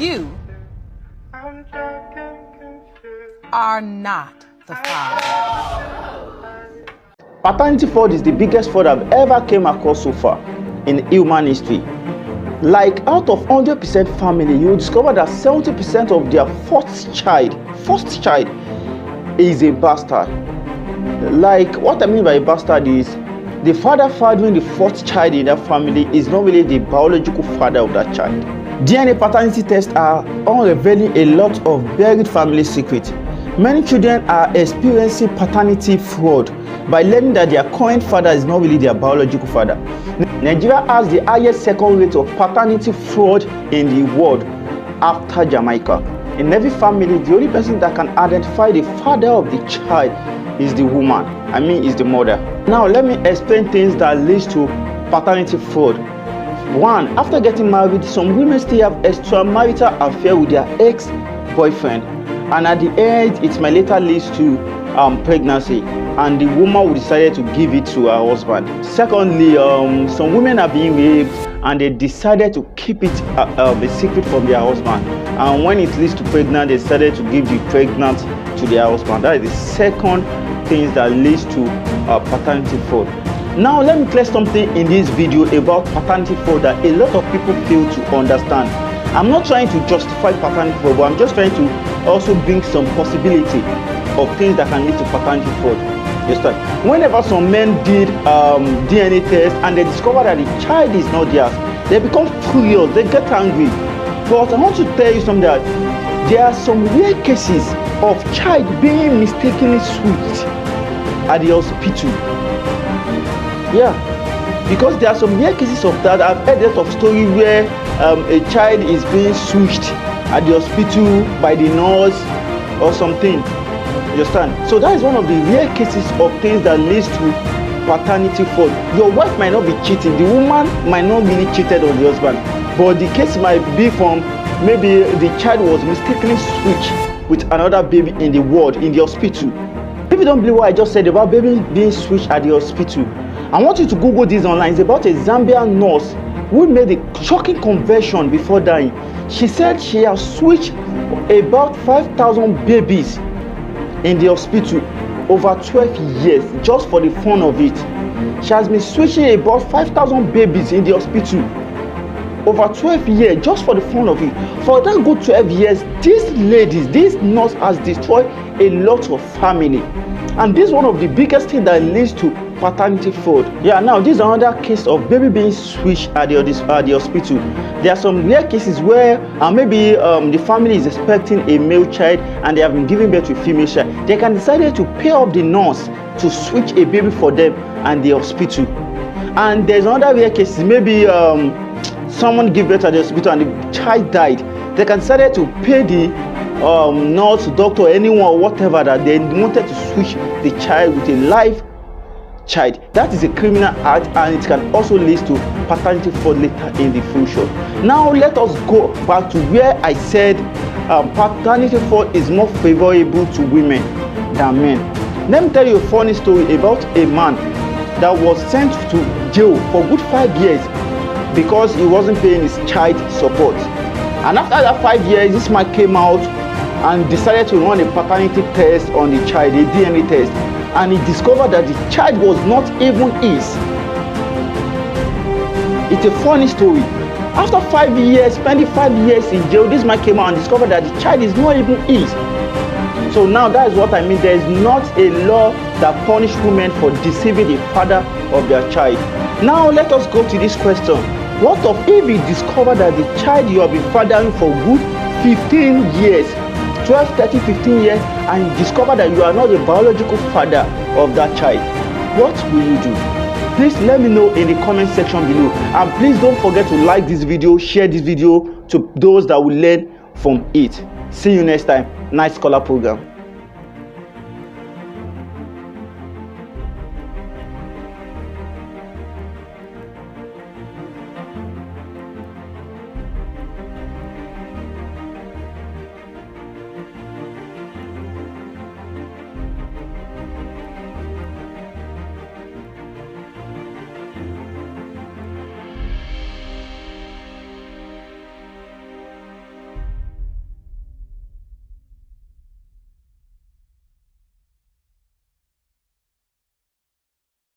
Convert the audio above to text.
You are not the father. Paternity fraud is the biggest fraud I've ever came across so far in human history. Like, out of 100% family, you will discover that 70% of their first child is a bastard. Like, what I mean by a bastard is the father fathering the first child in that family is not really the biological father of that child. DNA paternity tests are unveiling a lot of buried family secrets. Many children are experiencing paternity fraud by learning that their current father is not really their biological father. Nigeria has the highest second rate of paternity fraud in the world after Jamaica. In every family, the only person that can identify the father of the child is the woman. Is the mother. Now, let me explain things that leads to paternity fraud. One, after getting married, some women still have extramarital affair with their ex-boyfriend, and at the end, it might later lead to pregnancy, and the woman will decide to give it to her husband. Secondly, some women are being raped, and they decided to keep it a secret from their husband. And when it leads to pregnancy, they decided to give the pregnant to their husband. That is the second thing that leads to paternity fraud. Now, let me clear something in this video about paternity fraud that a lot of people fail to understand. I'm not trying to justify paternity fraud, but I'm just trying to also bring some possibility of things that can lead to paternity fraud. Whenever some men did DNA test and they discover that the child is not theirs, they become furious, they get angry. But I want to tell you something, that there are some rare cases of child being mistakenly switched at the hospital. Yeah, because there are some rare cases of that. I've heard a lot of story where a child is being switched at the hospital by the nurse or something. You understand? So that is one of the rare cases of things that leads to paternity fraud. Your wife might not be cheating, the woman might not really cheated on the husband, but the case might be from maybe the child was mistakenly switched with another baby in the ward, in the hospital. If you don't believe what I just said about baby being switched at the hospital, I want you to Google this online. It's about a Zambian nurse who made a shocking confession before dying. She said she has switched about 5,000 babies in the hospital over 12 years just for the fun of it. She has been switching about 5,000 babies in the hospital over 12 years just for the fun of it. For that good 12 years, this nurse has destroyed a lot of family. And this is one of the biggest things that leads to paternity fraud. Yeah, now this is another case of baby being switched at the hospital. There are some rare cases where maybe the family is expecting a male child and they have been giving birth to a female child. They can decide to pay off the nurse to switch a baby for them and the hospital. And there's another rare case, maybe someone gave birth at the hospital and the child died. They can decide to pay the nurse, doctor, anyone or whatever that they wanted to switch the child with a live child. That is a criminal act, and it can also lead to paternity fraud later in the future. Now let us go back to where I said paternity fraud is more favorable to women than men. Let me tell you a funny story about a man that was sent to jail for good 5 years because he wasn't paying his child support. And after that 5 years, this man came out and decided to run a paternity test on the child, a DNA test, and he discovered that the child was not even his. It's a funny story. After 5 years, spending 5 years in jail, this man came out and discovered that the child is not even his. So now that is what I mean. There is not a law that punishes women for deceiving the father of their child. Now let us go to this question. What if you discover that the child you have been fathering for good 15 years, 12, 13, 15 years, and you discover that you are not the biological father of that child? What will you do? Please let me know in the comment section below. And please don't forget to like this video, share this video to those that will learn from it. See you next time. Nice Scholar program.